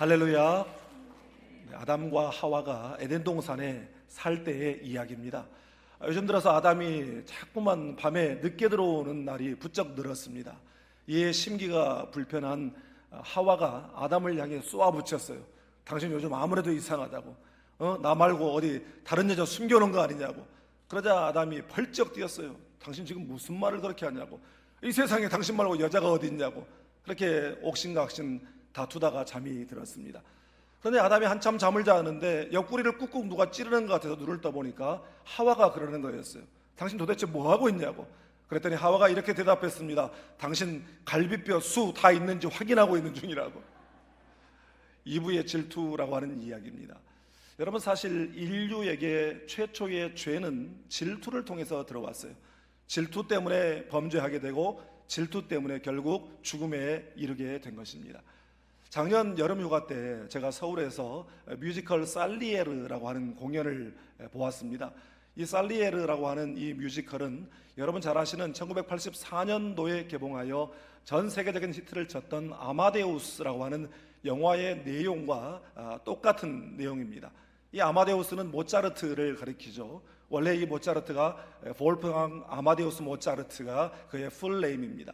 할렐루야. 아담과 하와가 에덴 동산에 살 때의 이야기입니다. 요즘 들어서 아담이 자꾸만 밤에 늦게 들어오는 날이 부쩍 늘었습니다. 이에 심기가 불편한 하와가 아담을 향해 쏘아붙였어요. 당신 요즘 아무래도 이상하다고, 나 말고 어디 다른 여자 숨겨놓은 거 아니냐고. 그러자 아담이 벌쩍 뛰었어요. 당신 지금 무슨 말을 그렇게 하냐고. 이 세상에 당신 말고 여자가 어디 있냐고. 그렇게 옥신각신 다투다가 잠이 들었습니다. 그런데 아담이 한참 잠을 자는데 옆구리를 꾹꾹 누가 찌르는 것 같아서 눈을 떠보니까 하와가 그러는 거였어요. 당신 도대체 뭐 하고 있냐고. 그랬더니 하와가 이렇게 대답했습니다. 당신 갈비뼈 수 다 있는지 확인하고 있는 중이라고. 이브의 질투라고 하는 이야기입니다. 여러분, 사실 인류에게 최초의 죄는 질투를 통해서 들어왔어요. 질투 때문에 범죄하게 되고 질투 때문에 결국 죽음에 이르게 된 것입니다. 작년 여름휴가 때 제가 서울에서 뮤지컬 살리에르라고 하는 공연을 보았습니다. 이 살리에르라고 하는 이 뮤지컬은 여러분 잘 아시는 1984년도에 개봉하여 전 세계적인 히트를 쳤던 아마데우스라고 하는 영화의 내용과 똑같은 내용입니다. 이 아마데우스는 모차르트를 가리키죠. 원래 이 모차르트가 볼프강 아마데우스 모차르트가 그의 풀네임입니다.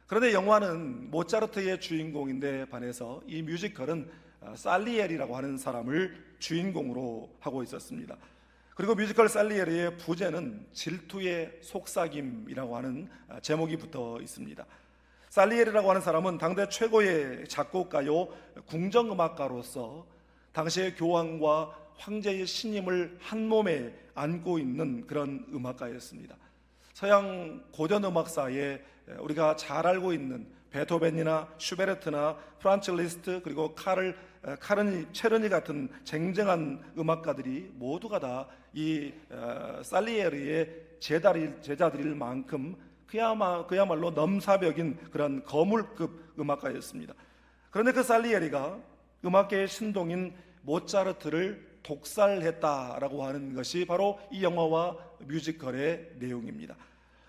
그런데 영화는 모차르트의 주인공인데 반해서 이 뮤지컬은 살리에리라고 하는 사람을 주인공으로 하고 있었습니다. 그리고 뮤지컬 살리에리의 부제는 질투의 속삭임이라고 하는 제목이 붙어 있습니다. 살리에리라고 하는 사람은 당대 최고의 작곡가요 궁정음악가로서 당시의 교황과 황제의 신임을 한 몸에 안고 있는 그런 음악가였습니다. 서양 고전 음악사에 우리가 잘 알고 있는 베토벤이나 슈베르트나 프란츠 리스트 그리고 체르니 같은 쟁쟁한 음악가들이 모두가 다 이 살리에리의 제자들일 만큼 그야말로 넘사벽인 그런 거물급 음악가였습니다. 그런데 그 살리에리가 음악계의 신동인 모차르트를 독살했다라고 하는 것이 바로 이 영화와 뮤지컬의 내용입니다.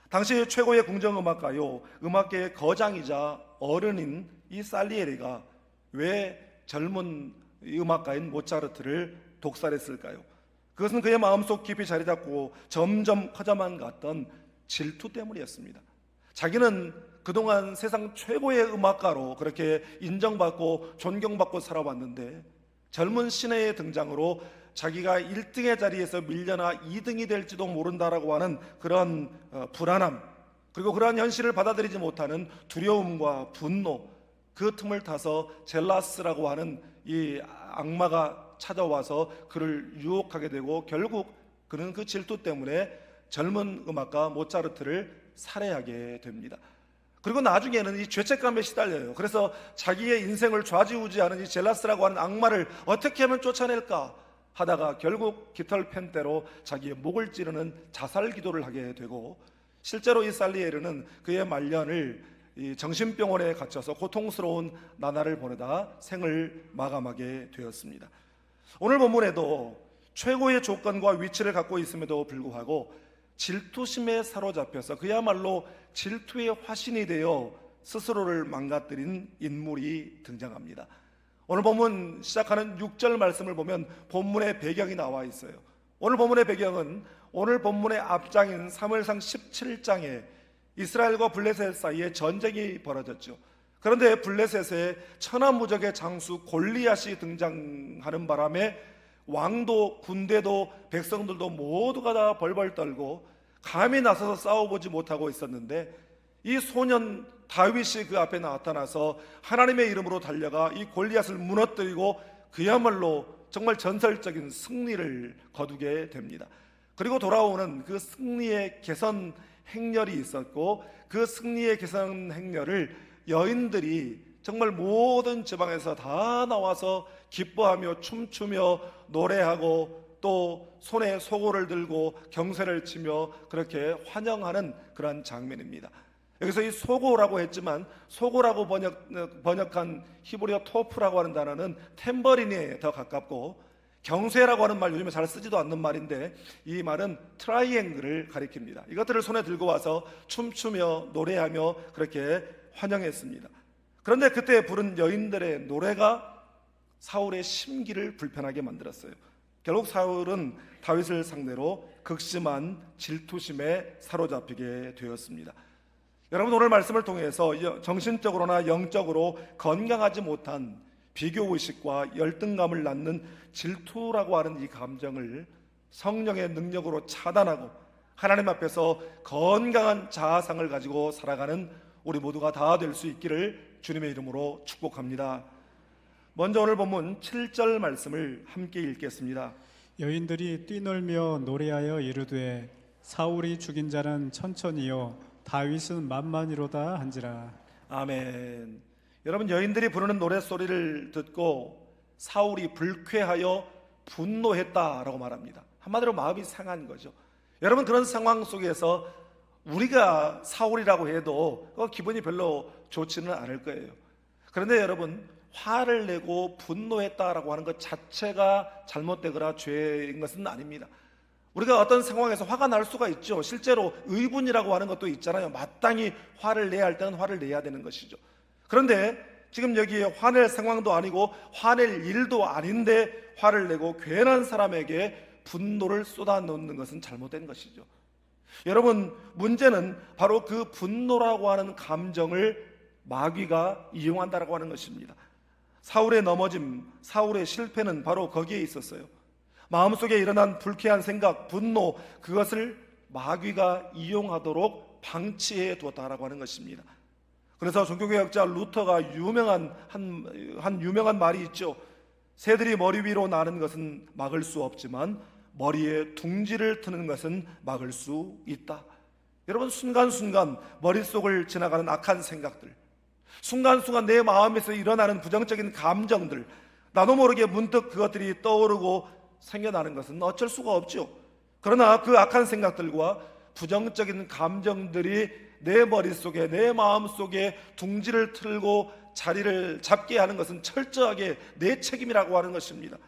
당시 최고의 궁정음악가요 음악계의 거장이자 어른인 이 살리에리가 왜 젊은 음악가인 모차르트를 독살했을까요? 그것은 그의 마음속 깊이 자리 잡고 점점 커져만 갔던 질투 때문이었습니다. 자기는 그동안 세상 최고의 음악가로 그렇게 인정받고 존경받고 살아왔는데 젊은 신예의 등장으로 자기가 1등의 자리에서 밀려나 2등이 될지도 모른다라고 하는 그런 불안함, 그리고 그러한 현실을 받아들이지 못하는 두려움과 분노, 그 틈을 타서 젤라스라고 하는 이 악마가 찾아와서 그를 유혹하게 되고 결국 그는 그 질투 때문에 젊은 음악가 모차르트를 살해하게 됩니다. 그리고 나중에는 이 죄책감에 시달려요. 그래서 자기의 인생을 좌지우지하는 이 젤라스라고 하는 악마를 어떻게 하면 쫓아낼까 하다가 결국 깃털 펜대로 자기의 목을 찌르는 자살 기도를 하게 되고, 실제로 이 살리에르는 그의 말년을 이 정신병원에 갇혀서 고통스러운 나날을 보내다 생을 마감하게 되었습니다. 오늘 본문에도 최고의 조건과 위치를 갖고 있음에도 불구하고 질투심에 사로잡혀서 그야말로 질투의 화신이 되어 스스로를 망가뜨린 인물이 등장합니다. 오늘 본문 시작하는 6절 말씀을 보면 본문의 배경이 나와 있어요. 오늘 본문의 배경은 오늘 본문의 앞장인 사무엘상 17장에 이스라엘과 블레셋 사이에 전쟁이 벌어졌죠. 그런데 블레셋의 천하무적의 장수 골리앗이 등장하는 바람에 왕도 군대도 백성들도 모두가 다 벌벌 떨고 감히 나서서 싸워보지 못하고 있었는데 이 소년 다윗이 그 앞에 나타나서 하나님의 이름으로 달려가 이 골리앗을 무너뜨리고 그야말로 정말 전설적인 승리를 거두게 됩니다. 그리고 돌아오는 그 승리의 개선 행렬이 있었고 그 승리의 개선 행렬을 여인들이 정말 모든 지방에서 다 나와서 기뻐하며 춤추며 노래하고 또 손에 소고를 들고 경쇠를 치며 그렇게 환영하는 그런 장면입니다. 여기서 이 소고라고 했지만 소고라고 번역한 히브리어 토프라고 하는 단어는 탬버린에 더 가깝고, 경쇠라고 하는 말 요즘에 잘 쓰지도 않는 말인데 이 말은 트라이앵글을 가리킵니다. 이것들을 손에 들고 와서 춤추며 노래하며 그렇게 환영했습니다. 그런데 그때 부른 여인들의 노래가 사울의 심기를 불편하게 만들었어요. 결국 사울은 다윗을 상대로 극심한 질투심에 사로잡히게 되었습니다. 여러분, 오늘 말씀을 통해서 정신적으로나 영적으로 건강하지 못한 비교의식과 열등감을 낳는 질투라고 하는 이 감정을 성령의 능력으로 차단하고 하나님 앞에서 건강한 자아상을 가지고 살아가는 우리 모두가 다 될 수 있기를 주님의 이름으로 축복합니다. 먼저 오늘 본문 7절 말씀을 함께 읽겠습니다. 여인들이 뛰놀며 노래하여 이르되 사울이 죽인 자는 천천히요 다윗은 만만이로다 한지라. 아멘. 여러분, 여인들이 부르는 노랫소리를 듣고 사울이 불쾌하여 분노했다라고 말합니다. 한마디로 마음이 상한 거죠. 여러분, 그런 상황 속에서 우리가 사울이라고 해도 기분이 별로 좋지는 않을 거예요. 그런데 여러분, 화를 내고 분노했다라고 하는 것 자체가 잘못되거나 죄인 것은 아닙니다. 우리가 어떤 상황에서 화가 날 수가 있죠. 실제로 의분이라고 하는 것도 있잖아요. 마땅히 화를 내야 할 때는 화를 내야 되는 것이죠. 그런데 지금 여기에 화낼 상황도 아니고 화낼 일도 아닌데 화를 내고 괜한 사람에게 분노를 쏟아놓는 것은 잘못된 것이죠. 여러분, 문제는 바로 그 분노라고 하는 감정을 마귀가 이용한다라고 하는 것입니다. 사울의 넘어짐, 사울의 실패는 바로 거기에 있었어요. 마음속에 일어난 불쾌한 생각, 분노, 그것을 마귀가 이용하도록 방치해 두었다라고 하는 것입니다. 그래서 종교개혁자 루터가 한 유명한 말이 있죠. 새들이 머리 위로 나는 것은 막을 수 없지만 머리에 둥지를 트는 것은 막을 수 있다. 여러분, 순간순간 머릿속을 지나가는 악한 생각들, 순간순간 내 마음에서 일어나는 부정적인 감정들, 나도 모르게 문득 그것들이 떠오르고 생겨나는 것은 어쩔 수가 없죠. 그러나 그 악한 생각들과 부정적인 감정들이 내 머릿속에, 내 마음속에 둥지를 틀고 자리를 잡게 하는 것은 철저하게 내 책임이라고 하는 것입니다.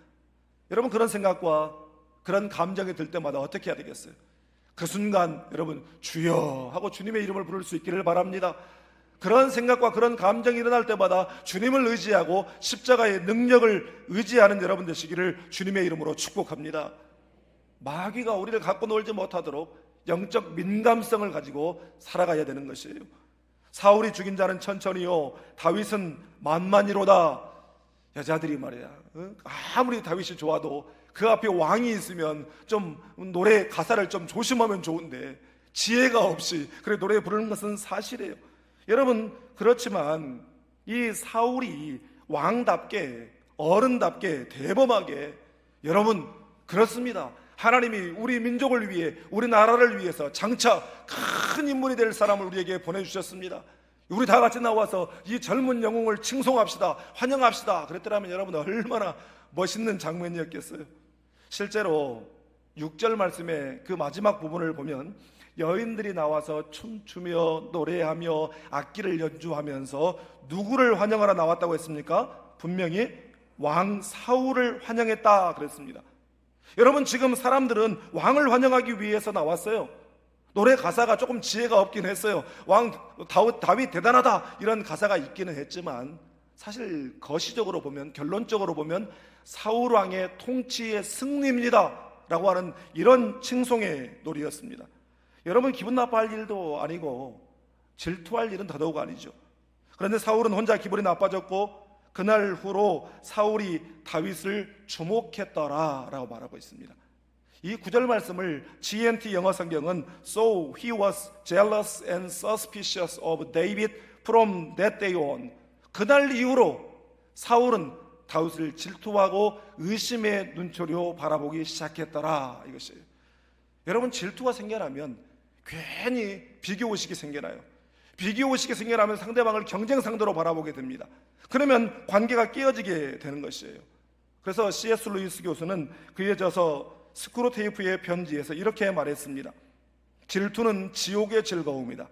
여러분, 그런 생각과 그런 감정이 들 때마다 어떻게 해야 되겠어요? 그 순간 여러분, 주여 하고 주님의 이름을 부를 수 있기를 바랍니다. 그런 생각과 그런 감정이 일어날 때마다 주님을 의지하고 십자가의 능력을 의지하는 여러분 되시기를 주님의 이름으로 축복합니다. 마귀가 우리를 갖고 놀지 못하도록 영적 민감성을 가지고 살아가야 되는 것이에요. 사울이 죽인 자는 천천히요 다윗은 만만이로다. 여자들이 말이야, 아무리 다윗이 좋아도 그 앞에 왕이 있으면 좀 노래 가사를 좀 조심하면 좋은데 지혜가 없이 그래 노래 부르는 것은 사실이에요. 여러분, 그렇지만 이 사울이 왕답게, 어른답게, 대범하게, 여러분, 그렇습니다. 하나님이 우리 민족을 위해, 우리 나라를 위해서 장차 큰 인물이 될 사람을 우리에게 보내주셨습니다. 우리 다 같이 나와서 이 젊은 영웅을 칭송합시다, 환영합시다 그랬더라면 여러분 얼마나 멋있는 장면이었겠어요. 실제로 6절 말씀의 그 마지막 부분을 보면 여인들이 나와서 춤추며 노래하며 악기를 연주하면서 누구를 환영하러 나왔다고 했습니까? 분명히 왕 사울을 환영했다 그랬습니다. 여러분, 지금 사람들은 왕을 환영하기 위해서 나왔어요. 노래 가사가 조금 지혜가 없긴 했어요. 왕 다윗 대단하다 이런 가사가 있기는 했지만 사실 거시적으로 보면, 결론적으로 보면 사울 왕의 통치의 승리입니다 라고 하는 이런 칭송의 노래였습니다. 여러분, 기분 나빠할 일도 아니고 질투할 일은 더더욱 아니죠. 그런데 사울은 혼자 기분이 나빠졌고 그날 후로 사울이 다윗을 주목했더라 라고 말하고 있습니다. 이 9절 말씀을 GNT 영어 성경은 So he was jealous and suspicious of David from that day on. 그날 이후로 사울은 다윗을 질투하고 의심의 눈초리로 바라보기 시작했더라 이것이에요. 여러분, 질투가 생겨나면 괜히 비교의식이 생겨나요. 비교의식이 생겨나면 상대방을 경쟁 상대로 바라보게 됩니다. 그러면 관계가 깨어지게 되는 것이에요. 그래서 C.S. 루이스 교수는 그에 져서 스크루테이프의 편지에서 이렇게 말했습니다. 질투는 지옥의 즐거움이다.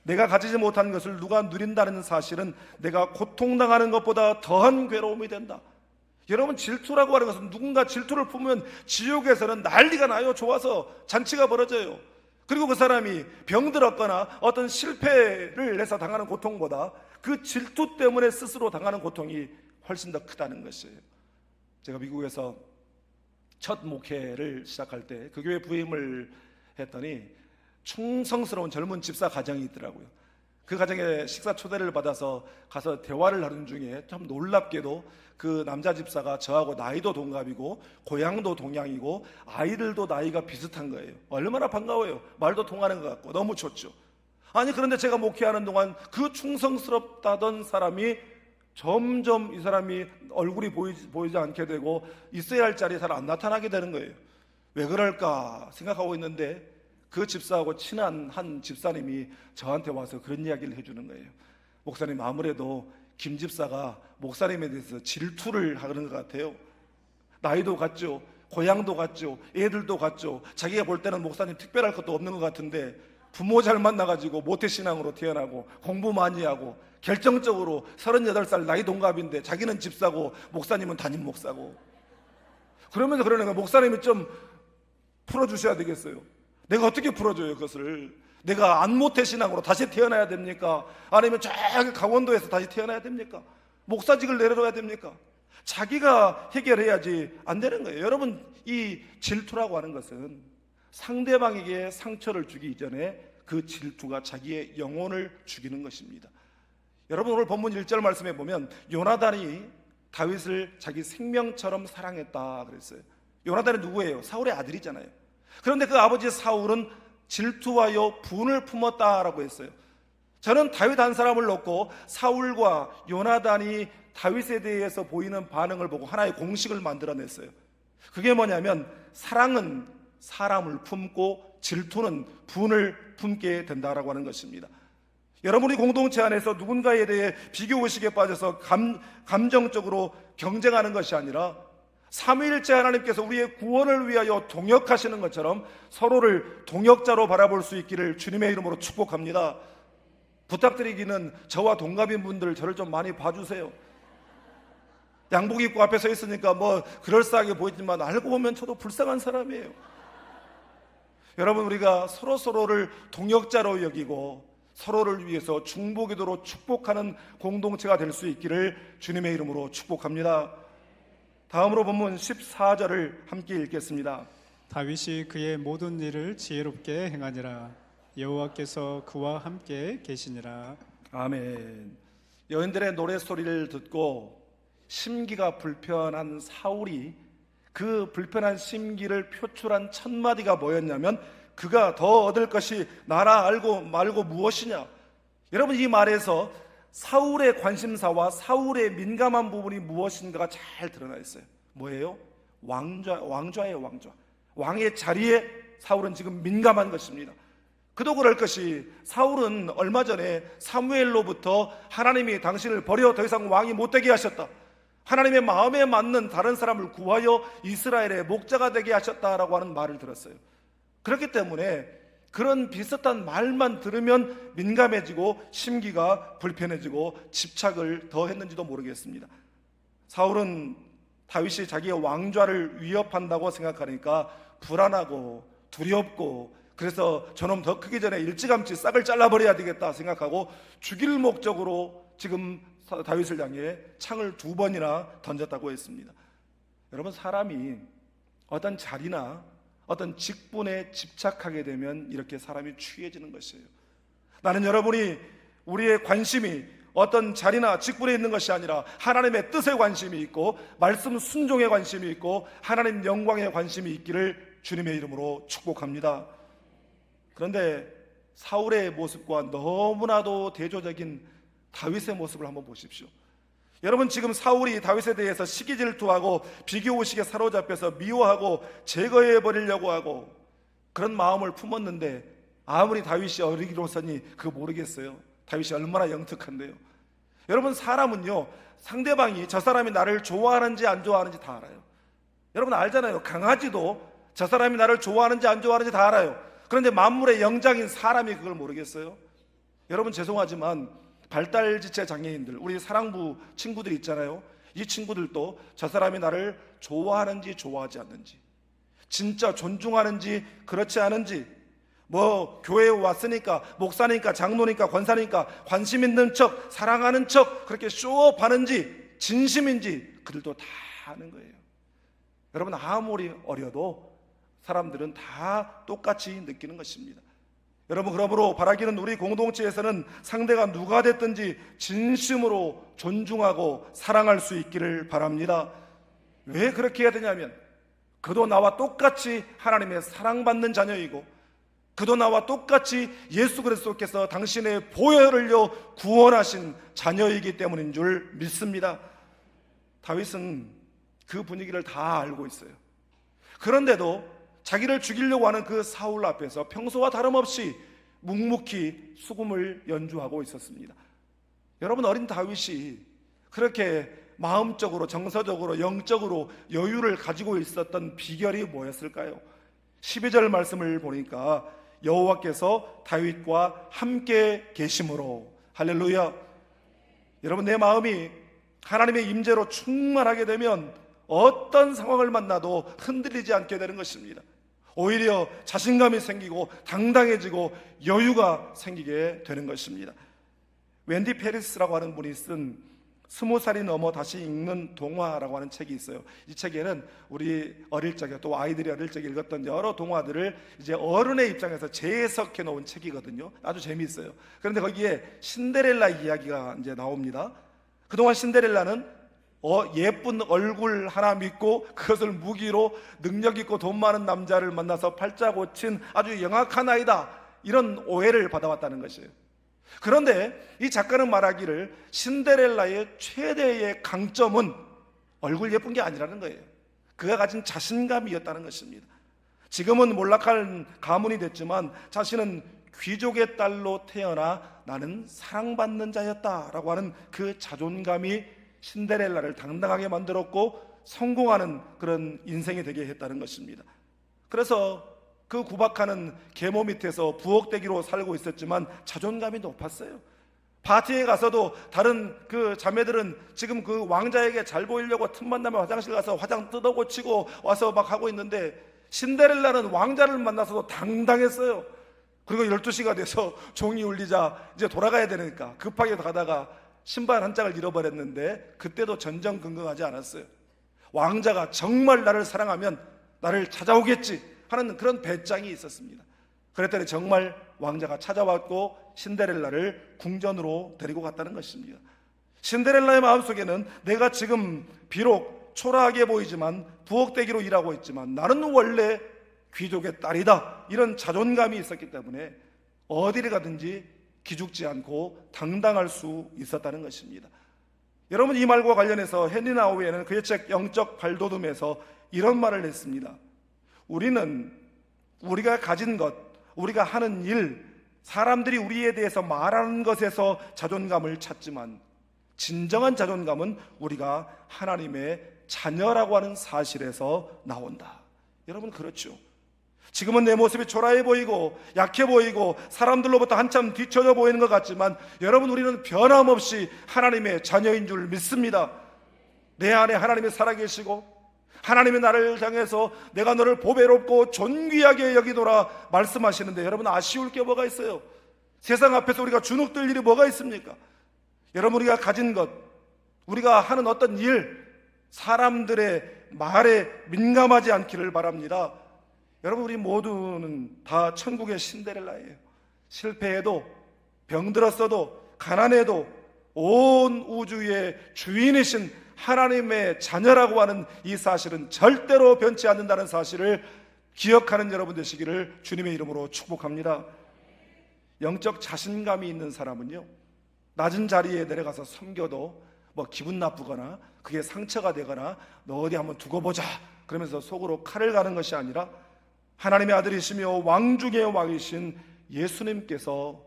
내가 가지지 못한 것을 누가 누린다는 사실은 내가 고통당하는 것보다 더한 괴로움이 된다. 여러분, 질투라고 하는 것은 누군가 질투를 품으면 지옥에서는 난리가 나요. 좋아서 잔치가 벌어져요. 그리고 그 사람이 병들었거나 어떤 실패를 해서 당하는 고통보다 그 질투 때문에 스스로 당하는 고통이 훨씬 더 크다는 것이에요. 제가 미국에서 첫 목회를 시작할 때 그 교회 부임을 했더니 충성스러운 젊은 집사 가정이 있더라고요. 그 가정에 식사 초대를 받아서 가서 대화를 하는 중에 참 놀랍게도 그 남자 집사가 저하고 나이도 동갑이고 고향도 동양이고 아이들도 나이가 비슷한 거예요. 얼마나 반가워요. 말도 통하는 것 같고 너무 좋죠. 아니 그런데 제가 목회하는 동안 그 충성스럽다던 사람이 점점 이 사람이 얼굴이 보이지 않게 되고 있어야 할 자리에 잘 안 나타나게 되는 거예요. 왜 그럴까 생각하고 있는데 그 집사하고 친한 한 집사님이 저한테 와서 그런 이야기를 해주는 거예요. 목사님, 아무래도 김 집사가 목사님에 대해서 질투를 하는 것 같아요. 나이도 같죠, 고향도 같죠, 애들도 같죠. 자기가 볼 때는 목사님 특별할 것도 없는 것 같은데 부모 잘 만나가지고 모태신앙으로 태어나고 공부 많이 하고 결정적으로 38살 나이 동갑인데 자기는 집사고 목사님은 담임 목사고, 그러면서 그러는 거예요. 목사님이 좀 풀어주셔야 되겠어요. 내가 어떻게 풀어줘요 그것을? 내가 안모태 신앙으로 다시 태어나야 됩니까? 아니면 저기 강원도에서 다시 태어나야 됩니까? 목사직을 내려놔야 됩니까? 자기가 해결해야지 안 되는 거예요. 여러분, 이 질투라고 하는 것은 상대방에게 상처를 주기 이전에 그 질투가 자기의 영혼을 죽이는 것입니다. 여러분, 오늘 본문 1절 말씀에 보면 요나단이 다윗을 자기 생명처럼 사랑했다 그랬어요. 요나단이 누구예요? 사울의 아들이잖아요. 그런데 그 아버지 사울은 질투하여 분을 품었다라고 했어요. 저는 다윗 한 사람을 놓고 사울과 요나단이 다윗에 대해서 보이는 반응을 보고 하나의 공식을 만들어냈어요. 그게 뭐냐면 사랑은 사람을 품고 질투는 분을 품게 된다라고 하는 것입니다. 여러분이 공동체 안에서 누군가에 대해 비교의식에 빠져서 감정적으로 경쟁하는 것이 아니라 삼위일체 하나님께서 우리의 구원을 위하여 동역하시는 것처럼 서로를 동역자로 바라볼 수 있기를 주님의 이름으로 축복합니다. 부탁드리기는 저와 동갑인 분들 저를 좀 많이 봐주세요. 양복 입고 앞에 서 있으니까 뭐 그럴싸하게 보이지만 알고 보면 저도 불쌍한 사람이에요. 여러분, 우리가 서로를 동역자로 여기고 서로를 위해서 중보기도로 축복하는 공동체가 될 수 있기를 주님의 이름으로 축복합니다. 다음으로 본문 14절을 함께 읽겠습니다. 다윗이 그의 모든 일을 지혜롭게 행하니라. 여호와께서 그와 함께 계시니라. 아멘. 여인들의 노래소리를 듣고 심기가 불편한 사울이 그 불편한 심기를 표출한 첫 마디가 뭐였냐면 그가 더 얻을 것이 나라 알고 말고 무엇이냐. 여러분, 이 말에서 사울의 관심사와 사울의 민감한 부분이 무엇인가가 잘 드러나 있어요. 뭐예요? 왕좌예요. 왕좌. 왕의 자리에 사울은 지금 민감한 것입니다. 그도 그럴 것이 사울은 얼마 전에 사무엘로부터 하나님이 당신을 버려 더 이상 왕이 못되게 하셨다, 하나님의 마음에 맞는 다른 사람을 구하여 이스라엘의 목자가 되게 하셨다라고 하는 말을 들었어요. 그렇기 때문에 그런 비슷한 말만 들으면 민감해지고 심기가 불편해지고 집착을 더 했는지도 모르겠습니다. 사울은 다윗이 자기의 왕좌를 위협한다고 생각하니까 불안하고 두렵고, 그래서 저놈 더 크기 전에 일찌감치 싹을 잘라버려야 되겠다 생각하고 죽일 목적으로 지금 다윗을 향해 창을 2번이나 던졌다고 했습니다. 여러분, 사람이 어떤 자리나 어떤 직분에 집착하게 되면 이렇게 사람이 취해지는 것이에요. 나는 여러분이 우리의 관심이 어떤 자리나 직분에 있는 것이 아니라 하나님의 뜻에 관심이 있고 말씀 순종에 관심이 있고 하나님 영광에 관심이 있기를 주님의 이름으로 축복합니다. 그런데 사울의 모습과 너무나도 대조적인 다윗의 모습을 한번 보십시오. 여러분, 지금 사울이 다윗에 대해서 시기질투하고 비교의식에 사로잡혀서 미워하고 제거해버리려고 하고 그런 마음을 품었는데 아무리 다윗이 어리기로서니 그거 모르겠어요. 다윗이 얼마나 영특한데요. 여러분, 사람은요, 상대방이 저 사람이 나를 좋아하는지 안 좋아하는지 다 알아요. 여러분 알잖아요. 강아지도 저 사람이 나를 좋아하는지 안 좋아하는지 다 알아요. 그런데 만물의 영장인 사람이 그걸 모르겠어요? 여러분, 죄송하지만 발달지체 장애인들, 우리 사랑부 친구들 있잖아요. 이 친구들도 저 사람이 나를 좋아하는지 좋아하지 않는지, 진짜 존중하는지 그렇지 않은지, 뭐 교회에 왔으니까 목사니까 장로니까 권사니까 관심 있는 척 사랑하는 척 그렇게 쇼업하는지 진심인지 그들도 다 아는 거예요. 여러분, 아무리 어려도 사람들은 다 똑같이 느끼는 것입니다. 여러분, 그러므로 바라기는 우리 공동체에서는 상대가 누가 됐든지 진심으로 존중하고 사랑할 수 있기를 바랍니다. 왜 그렇게 해야 되냐면, 그도 나와 똑같이 하나님의 사랑받는 자녀이고, 그도 나와 똑같이 예수 그리스도께서 당신의 보혈을 흘려 구원하신 자녀이기 때문인 줄 믿습니다. 다윗은 그 분위기를 다 알고 있어요. 그런데도 자기를 죽이려고 하는 그 사울 앞에서 평소와 다름없이 묵묵히 수금을 연주하고 있었습니다. 여러분, 어린 다윗이 그렇게 마음적으로, 정서적으로, 영적으로 여유를 가지고 있었던 비결이 뭐였을까요? 12절 말씀을 보니까 여호와께서 다윗과 함께 계심으로, 할렐루야. 여러분, 내 마음이 하나님의 임재로 충만하게 되면 어떤 상황을 만나도 흔들리지 않게 되는 것입니다. 오히려 자신감이 생기고 당당해지고 여유가 생기게 되는 것입니다. 웬디 페리스라고 하는 분이 쓴 20살이 넘어 다시 읽는 동화라고 하는 책이 있어요. 이 책에는 우리 어릴 적에, 또 아이들이 어릴 적에 읽었던 여러 동화들을 이제 어른의 입장에서 재해석해 놓은 책이거든요. 아주 재미있어요. 그런데 거기에 신데렐라 이야기가 이제 나옵니다. 그동안 신데렐라는 예쁜 얼굴 하나 믿고 그것을 무기로 능력 있고 돈 많은 남자를 만나서 팔자 고친 아주 영악한 아이다, 이런 오해를 받아왔다는 것이에요. 그런데 이 작가는 말하기를 신데렐라의 최대의 강점은 얼굴 예쁜 게 아니라는 거예요. 그가 가진 자신감이었다는 것입니다. 지금은 몰락한 가문이 됐지만 자신은 귀족의 딸로 태어나 나는 사랑받는 자였다라고 하는 그 자존감이 신데렐라를 당당하게 만들었고 성공하는 그런 인생이 되게 했다는 것입니다. 그래서 그 구박하는 계모 밑에서 부엌대기로 살고 있었지만 자존감이 높았어요. 파티에 가서도 다른 그 자매들은 지금 그 왕자에게 잘 보이려고 틈만 나면 화장실 가서 화장 뜯어 고치고 와서 막 하고 있는데, 신데렐라는 왕자를 만나서도 당당했어요. 그리고 12시가 돼서 종이 울리자 이제 돌아가야 되니까 급하게 가다가 신발 한 짝을 잃어버렸는데 그때도 전전긍긍하지 않았어요. 왕자가 정말 나를 사랑하면 나를 찾아오겠지 하는 그런 배짱이 있었습니다. 그랬더니 정말 왕자가 찾아왔고 신데렐라를 궁전으로 데리고 갔다는 것입니다. 신데렐라의 마음속에는 내가 지금 비록 초라하게 보이지만 부엌대기로 일하고 있지만 나는 원래 귀족의 딸이다, 이런 자존감이 있었기 때문에 어디를 가든지 기죽지 않고 당당할 수 있었다는 것입니다. 여러분, 이 말과 관련해서 헨리 나우에는 그의 책 영적 발돋움에서 이런 말을 했습니다. 우리는 우리가 가진 것, 우리가 하는 일, 사람들이 우리에 대해서 말하는 것에서 자존감을 찾지만 진정한 자존감은 우리가 하나님의 자녀라고 하는 사실에서 나온다. 여러분, 그렇죠. 지금은 내 모습이 초라해 보이고 약해 보이고 사람들로부터 한참 뒤처져 보이는 것 같지만 여러분, 우리는 변함없이 하나님의 자녀인 줄 믿습니다. 내 안에 하나님이 살아계시고 하나님이 나를 향해서 내가 너를 보배롭고 존귀하게 여기노라 말씀하시는데, 여러분, 아쉬울 게 뭐가 있어요? 세상 앞에서 우리가 주눅들 일이 뭐가 있습니까? 여러분, 우리가 가진 것, 우리가 하는 어떤 일, 사람들의 말에 민감하지 않기를 바랍니다. 여러분, 우리 모두는 다 천국의 신데렐라예요. 실패해도, 병들었어도, 가난해도 온 우주의 주인이신 하나님의 자녀라고 하는 이 사실은 절대로 변치 않는다는 사실을 기억하는 여러분 되시기를 주님의 이름으로 축복합니다. 영적 자신감이 있는 사람은요, 낮은 자리에 내려가서 섬겨도 뭐 기분 나쁘거나 그게 상처가 되거나 너 어디 한번 두고 보자 그러면서 속으로 칼을 가는 것이 아니라 하나님의 아들이시며 왕 중의 왕이신 예수님께서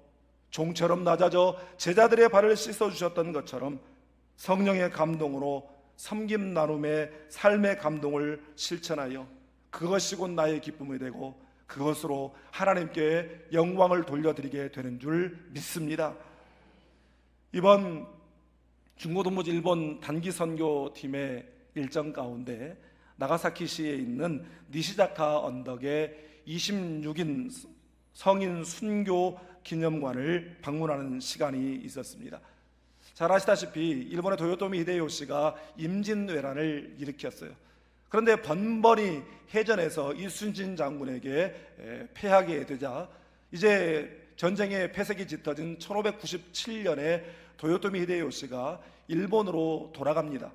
종처럼 낮아져 제자들의 발을 씻어주셨던 것처럼 성령의 감동으로 섬김 나눔의 삶의 감동을 실천하여 그것이 곧 나의 기쁨이 되고 그것으로 하나님께 영광을 돌려드리게 되는 줄 믿습니다. 이번 중고등부 일본 단기 선교팀의 일정 가운데 나가사키시에 있는 니시자카 언덕의 26인 성인 순교 기념관을 방문하는 시간이 있었습니다. 잘 아시다시피 일본의 도요토미 히데요시가 임진왜란을 일으켰어요. 그런데 번번이 해전에서 이순신 장군에게 패하게 되자 이제 전쟁의 폐색이 짙어진 1597년에 도요토미 히데요시가 일본으로 돌아갑니다.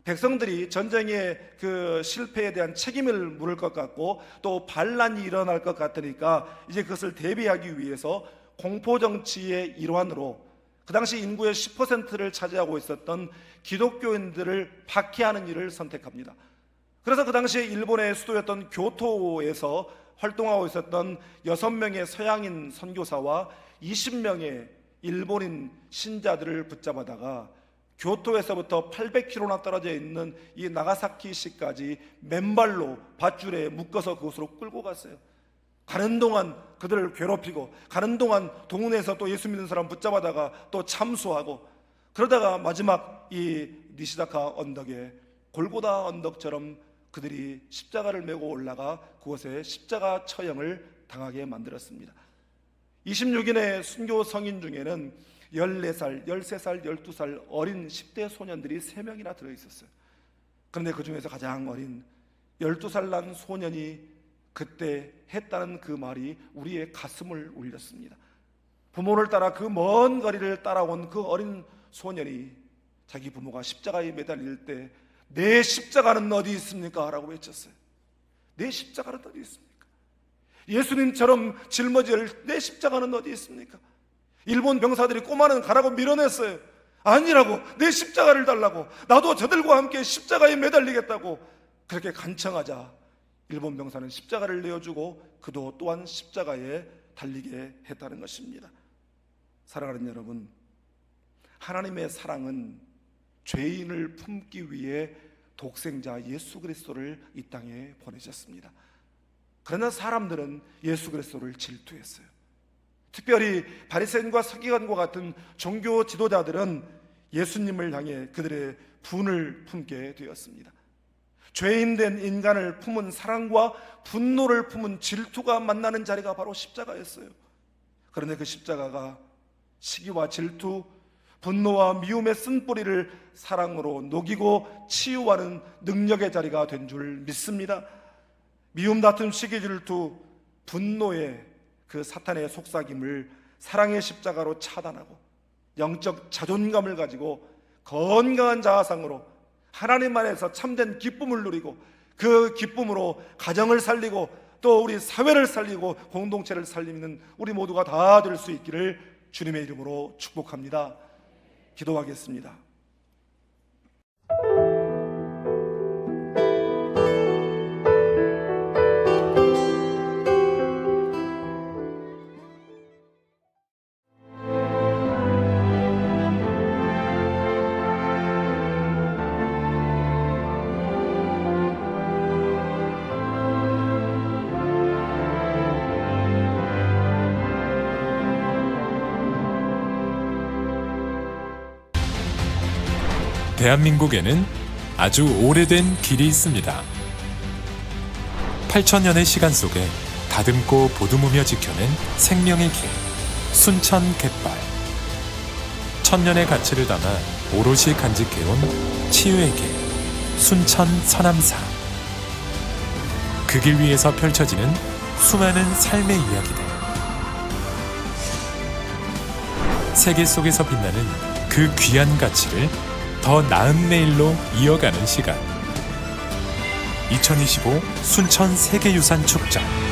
백성들이 전쟁의 그 실패에 대한 책임을 물을 것 같고 또 반란이 일어날 것 같으니까 이제 그것을 대비하기 위해서 공포정치의 일환으로 그 당시 인구의 10%를 차지하고 있었던 기독교인들을 박해하는 일을 선택합니다. 그래서 그 당시에 일본의 수도였던 교토에서 활동하고 있었던 6명의 서양인 선교사와 20명의 일본인 신자들을 붙잡아다가 교토에서부터 800km나 떨어져 있는 이 나가사키시까지 맨발로 밧줄에 묶어서 그곳으로 끌고 갔어요. 가는 동안 그들을 괴롭히고, 가는 동안 동문에서 또 예수 믿는 사람 붙잡아다가 또 참수하고, 그러다가 마지막 이 니시다카 언덕에 골고다 언덕처럼 그들이 십자가를 메고 올라가 그곳에 십자가 처형을 당하게 만들었습니다. 26인의 순교 성인 중에는 14살, 13살, 12살 어린 10대 소년들이 3명이나 들어있었어요. 그런데 그 중에서 가장 어린 12살 난 소년이 그때 했다는 그 말이 우리의 가슴을 울렸습니다. 부모를 따라 그 먼 거리를 따라온 그 어린 소년이 자기 부모가 십자가에 매달릴 때 내 십자가는 어디 있습니까? 라고 외쳤어요. 내 십자가는 어디 있습니까? 예수님처럼 짊어질 내 십자가는 어디 있습니까? 일본 병사들이 꼬마는 가라고 밀어냈어요. 아니라고, 내 십자가를 달라고, 나도 저들과 함께 십자가에 매달리겠다고 그렇게 간청하자 일본 병사는 십자가를 내어주고 그도 또한 십자가에 달리게 했다는 것입니다. 사랑하는 여러분, 하나님의 사랑은 죄인을 품기 위해 독생자 예수 그리스도를 이 땅에 보내셨습니다. 그러나 사람들은 예수 그리스도를 질투했어요. 특별히 바리새인과 서기관과 같은 종교 지도자들은 예수님을 향해 그들의 분을 품게 되었습니다. 죄인된 인간을 품은 사랑과 분노를 품은 질투가 만나는 자리가 바로 십자가였어요. 그런데 그 십자가가 시기와 질투, 분노와 미움의 쓴뿌리를 사랑으로 녹이고 치유하는 능력의 자리가 된 줄 믿습니다. 미움, 다툼, 시기, 질투, 분노의 그 사탄의 속삭임을 사랑의 십자가로 차단하고 영적 자존감을 가지고 건강한 자아상으로 하나님 안에서 참된 기쁨을 누리고 그 기쁨으로 가정을 살리고 또 우리 사회를 살리고 공동체를 살리는 우리 모두가 다 될 수 있기를 주님의 이름으로 축복합니다. 기도하겠습니다. 대한민국에는 아주 오래된 길이 있습니다. 8,000년의 시간 속에 다듬고 보듬으며 지켜낸 생명의 길, 순천 갯발. 1000년의 가치를 담아 오롯이 간직해온 치유의 길, 순천 서남사. 그 길 위에서 펼쳐지는 수많은 삶의 이야기들. 세계 속에서 빛나는 그 귀한 가치를 더 나은 내일로 이어가는 시간. 2025 순천 세계유산 축전.